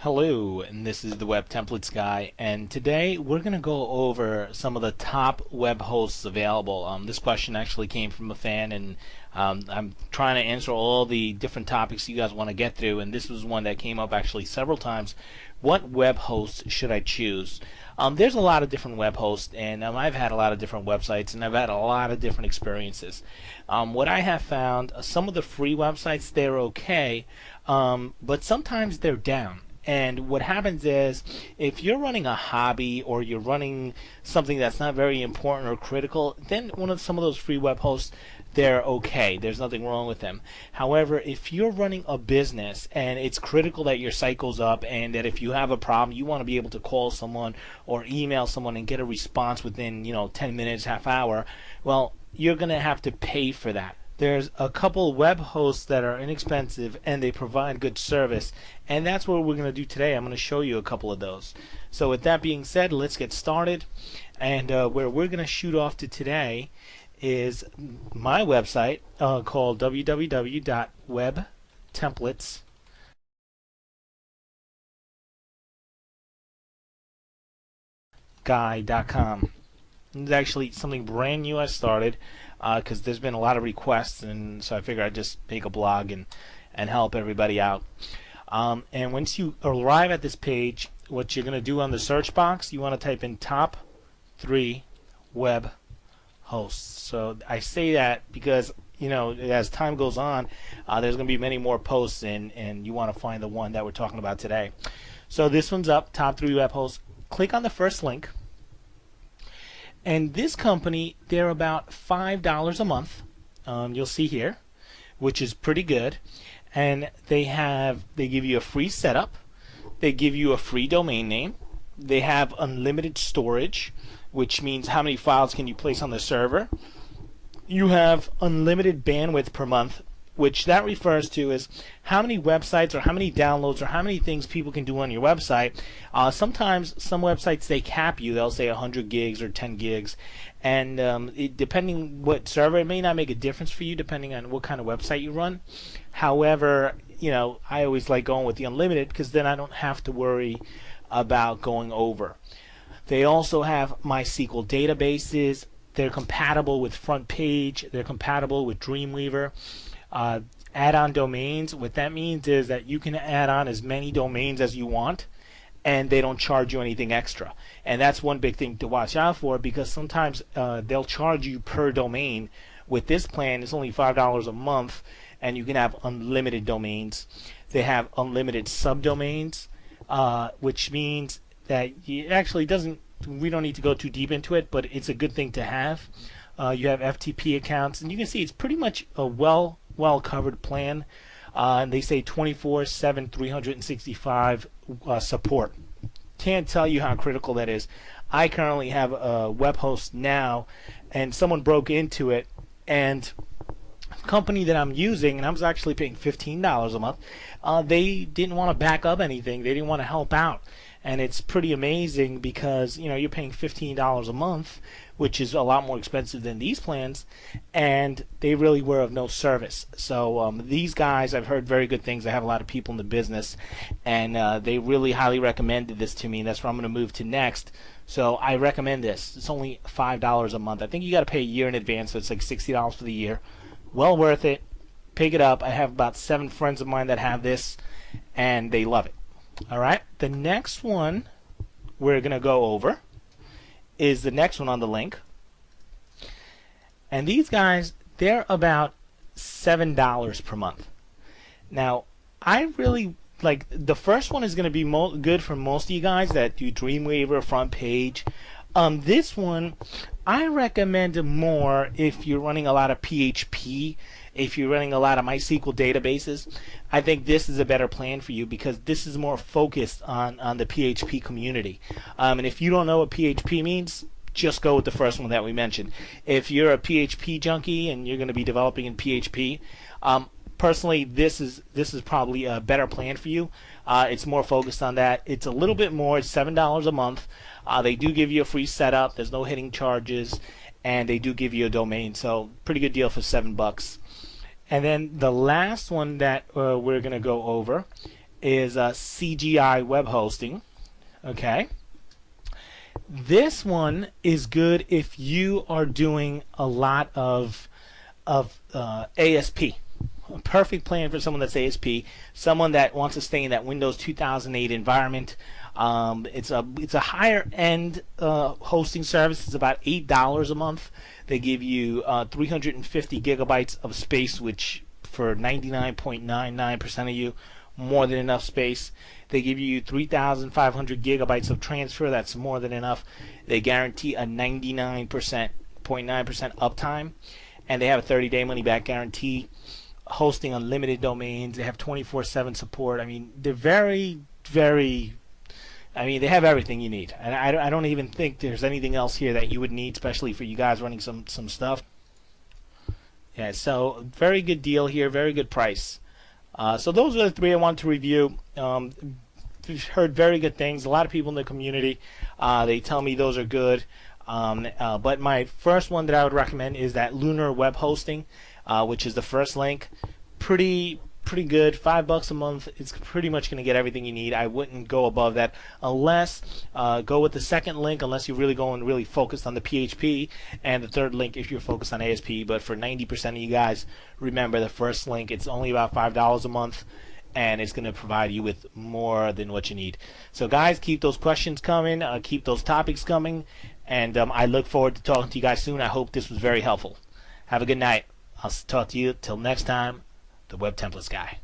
Hello, and this is the Web Templates Guy, and today we're going to go over some of the top web hosts available. This question actually came from a fan, and I'm trying to answer all the different topics you guys want to get through, and this was one that came up actually several times. What web hosts should I choose? There's a lot of different web hosts, and I've had a lot of different websites, and I've had a lot of different experiences. What I have found, some of the free websites, they're okay, but sometimes they're down. And what happens is, if you're running a hobby or you're running something that's not very important or critical, then some of those free web hosts, they're okay. There's nothing wrong with them. However, if you're running a business and it's critical that your site goes up, and that if you have a problem, you want to be able to call someone or email someone and get a response within 10 minutes, half hour, well, you're going to have to pay for that. There's a couple web hosts that are inexpensive and they provide good service, and that's what we're going to do today. I'm going to show you a couple of those. So with that being said, let's get started. And where we're going to shoot off to today is my website called www.webtemplates.guy.com. This is actually something brand new I started because there's been a lot of requests, and so I figured I'd just make a blog and help everybody out. And once you arrive at this page, what you're going to do on the search box, you want to type in top 3 web hosts. So I say that because as time goes on, there's going to be many more posts, and you want to find the one that we're talking about today. So this one's up, top 3 web hosts. Click on the first link. And this company, they're about $5 a month. You'll see here, which is pretty good. And they give you a free setup. They give you a free domain name. They have unlimited storage, which means how many files can you place on the server. You have unlimited bandwidth per month, which that refers to is how many websites or how many downloads or how many things people can do on your website. Sometimes some websites, they cap you. They'll say 100 gigs or 10 gigs, and depending what server, it may not make a difference for you depending on what kind of website you run. However, I always like going with the unlimited because then I don't have to worry about going over. They also have MySQL databases. They're compatible with FrontPage. They're compatible with Dreamweaver. Add-on domains, what that means is that you can add on as many domains as you want, and they don't charge you anything extra. And that's one big thing to watch out for, because sometimes they'll charge you per domain. With this plan, it's only $5 a month, and you can have unlimited domains. They have unlimited subdomains, which means that it actually we don't need to go too deep into it, but it's a good thing to have. You have FTP accounts, and you can see it's pretty much a well covered plan, and they say 24/7 365 support. Can't tell you how critical that is. I currently have a web host now, and someone broke into it, and the company that I'm using, and I was actually paying $15 a month, they didn't want to back up anything. They didn't want to help out. And it's pretty amazing because you're paying $15 a month, which is a lot more expensive than these plans, and they really were of no service. So these guys, I've heard very good things. I have a lot of people in the business, and they really highly recommended this to me, and that's where I'm going to move to next. So I recommend this. It's only $5 a month. I think you got to pay a year in advance, so it's like $60 for the year. Well worth it. Pick it up. I have about 7 friends of mine that have this, and they love it. Alright, the next one we're going to go over is the next one on the link. And these guys, they're about $7 per month. Now, I really like the first one is going to be good for most of you guys that do Dreamweaver, FrontPage. This one, I recommend more if you're running a lot of PHP. If you're running a lot of MySQL databases, I think this is a better plan for you because this is more focused on the PHP community. And if you don't know what PHP means, just go with the first one that we mentioned. If you're a PHP junkie and you're going to be developing in PHP, personally, this is probably a better plan for you. It's more focused on that. It's a little bit more. It's $7 a month. They do give you a free setup. There's no hidden charges, and they do give you a domain. So pretty good deal for $7. And then the last one that we're going to go over is CGI Web Hosting. Okay. This one is good if you are doing a lot of ASP. A perfect plan for someone that's ASP, someone that wants to stay in that Windows 2008 environment. It's a higher end hosting service. It's about $8 a month. They give you 350 gigabytes of space, which for 99.99% of you, more than enough space. They give you 3,500 gigabytes of transfer. That's more than enough. They guarantee a 99.9% uptime, and they have a 30-day money-back guarantee. Hosting unlimited domains. They have 24/7 support. I mean, they're very, very. I mean, they have everything you need. And I don't even think there's anything else here that you would need, especially for you guys running some stuff. Yeah, so very good deal here, very good price. So those are the three I wanted to review. We've heard very good things. A lot of people in the community, they tell me those are good. But my first one that I would recommend is that Lunar Web Hosting, which is the first link. Pretty good. $5 a month. It's pretty much going to get everything you need. I wouldn't go above that unless go with the second link unless you're really going really focused on the PHP, and the third link if you're focused on ASP. But for 90% of you guys, remember the first link. It's only about $5 a month, and it's going to provide you with more than what you need. So guys, keep those questions coming, keep those topics coming, and I look forward to talking to you guys soon. I hope this was very helpful. Have a good night. I'll talk to you till next time. The Web Templates Guy.